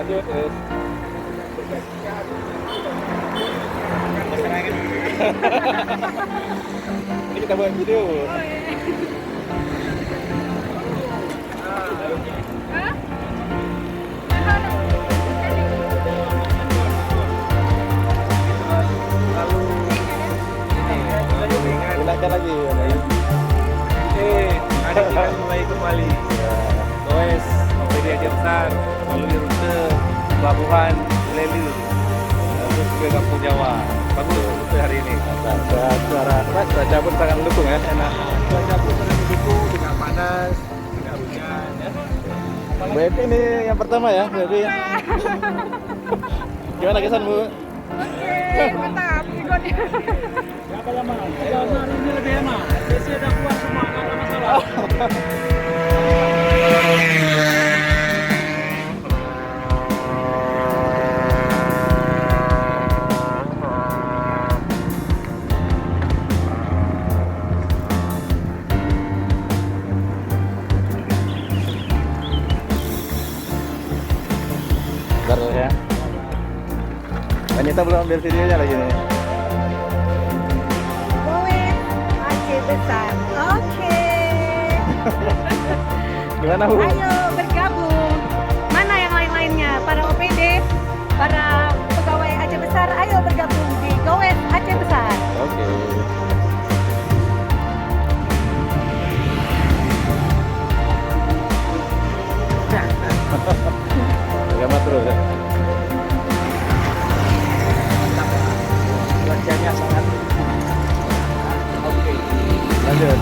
lanjut. Ini kita buat video. Gunakan lagi. Hari kita mulai kembali. Goes, OPD Aceh Besar melalui rute pelabuhan Leli terus ke Kampung Jawa. Bagus rute hari ini. Cuaca pun sangat mendukung ya, enak. Cuaca pun sangat mendukung, tidak panas, tidak hujan ya. Bu Epi ini yang pertama ya, Bu Epi. Gimana kesanmu? Oke, mantap. Ikutnya. Siapa yang mana? Hari ini lebih enak. Sesi ada kuat semua, nggak ada masalah. Bentar ya. Anita belum ambil videonya lagi nih. Goes Aceh Besar. Oke. Gimana Bu? Ayo bergabung. Mana yang lain-lainnya? Para OPD, para pegawai Aceh Besar, ayo bergabung di Goes Aceh Besar. Oke. Bagaimana terus ya? Cuacanya sangat oke. Lanjut.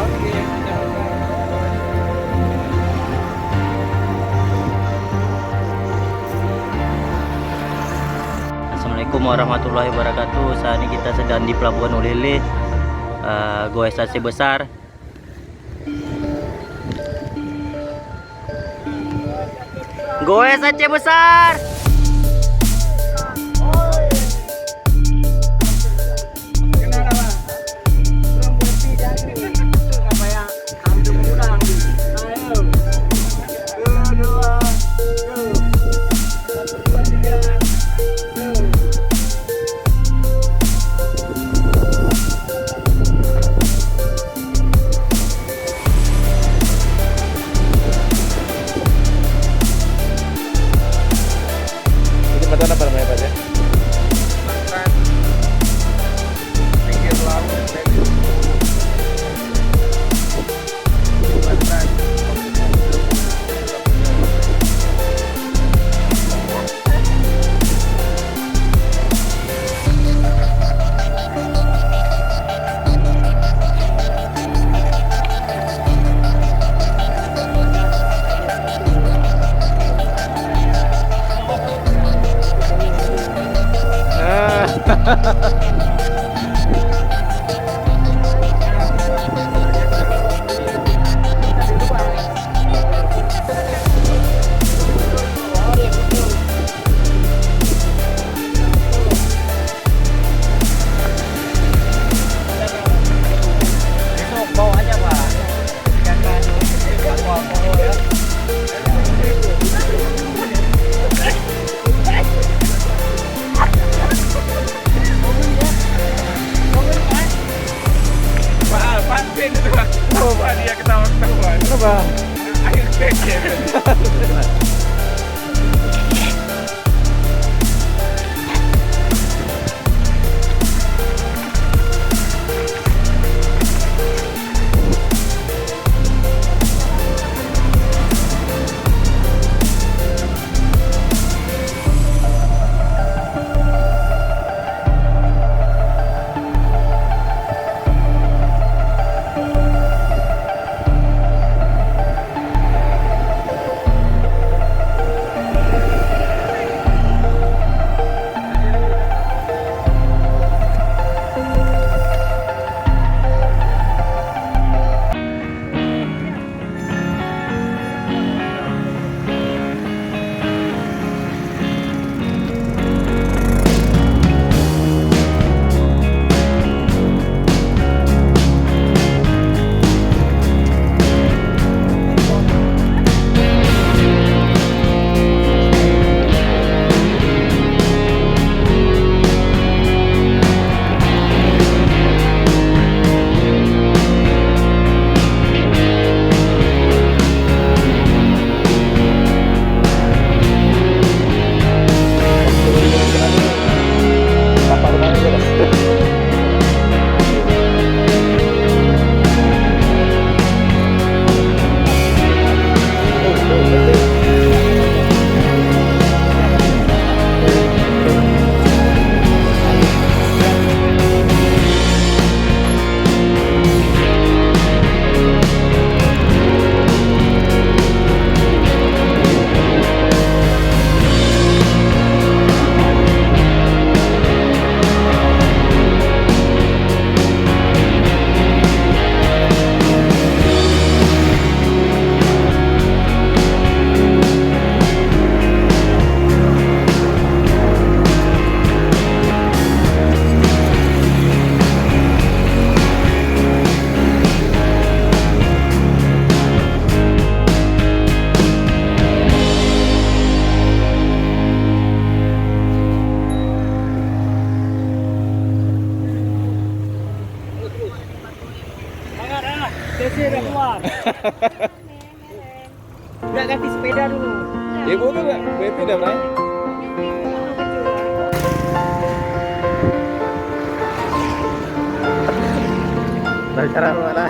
Oke. Assalamualaikum warahmatullahi wabarakatuh. Saat ini kita sedang di Pelabuhan Ulele, Goes Aceh Besar. Goes Aceh Besar. Jembatan apa namanya Pak ya? Pinggir laut Leli. Jembatan. Nggak ganti sepeda dulu. Ya boleh nggak? Itu udah berani. Dari cara mana?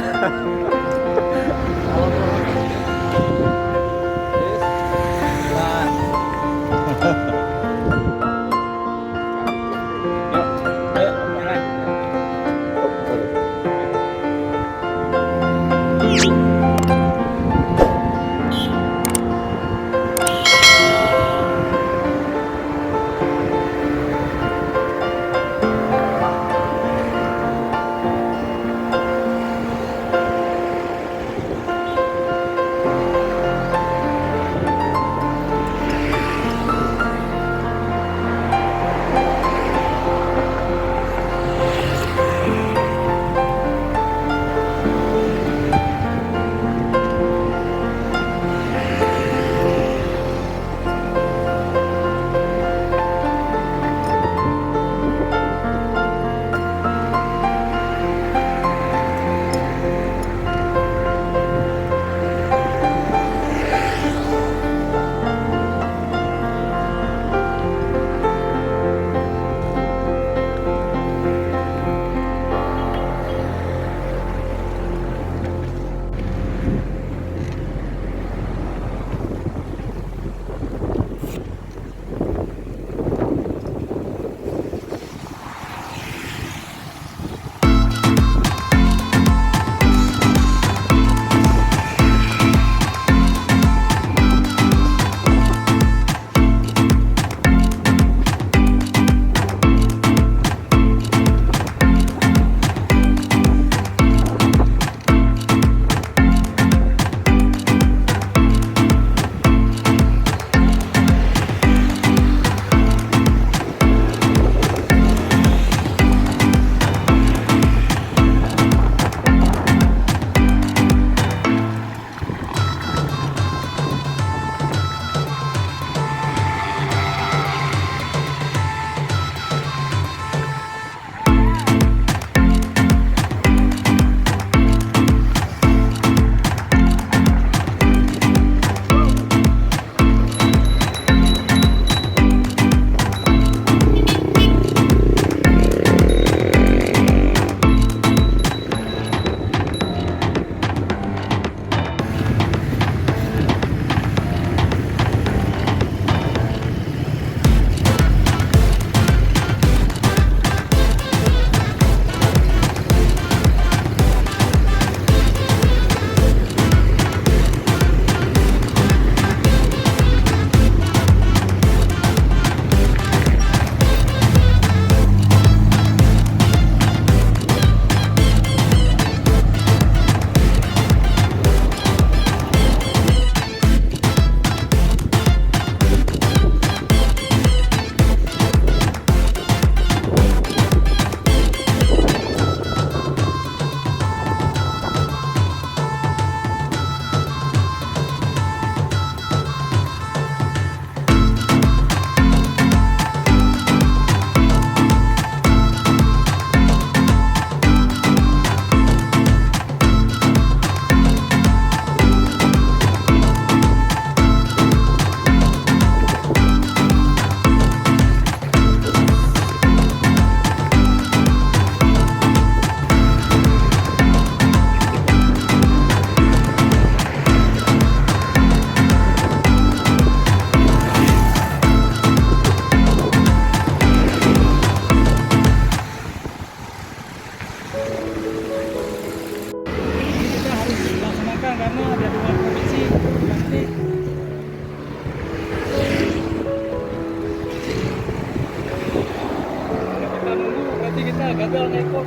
gagal ngikut.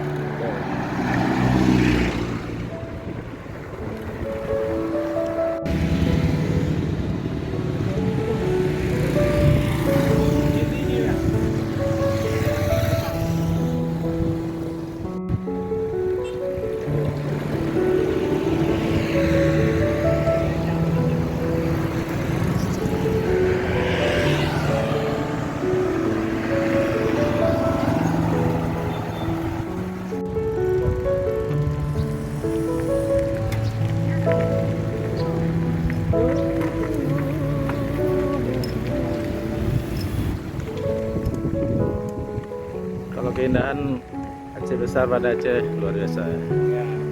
keindahan Aceh besar pada Aceh luar biasa. Ya.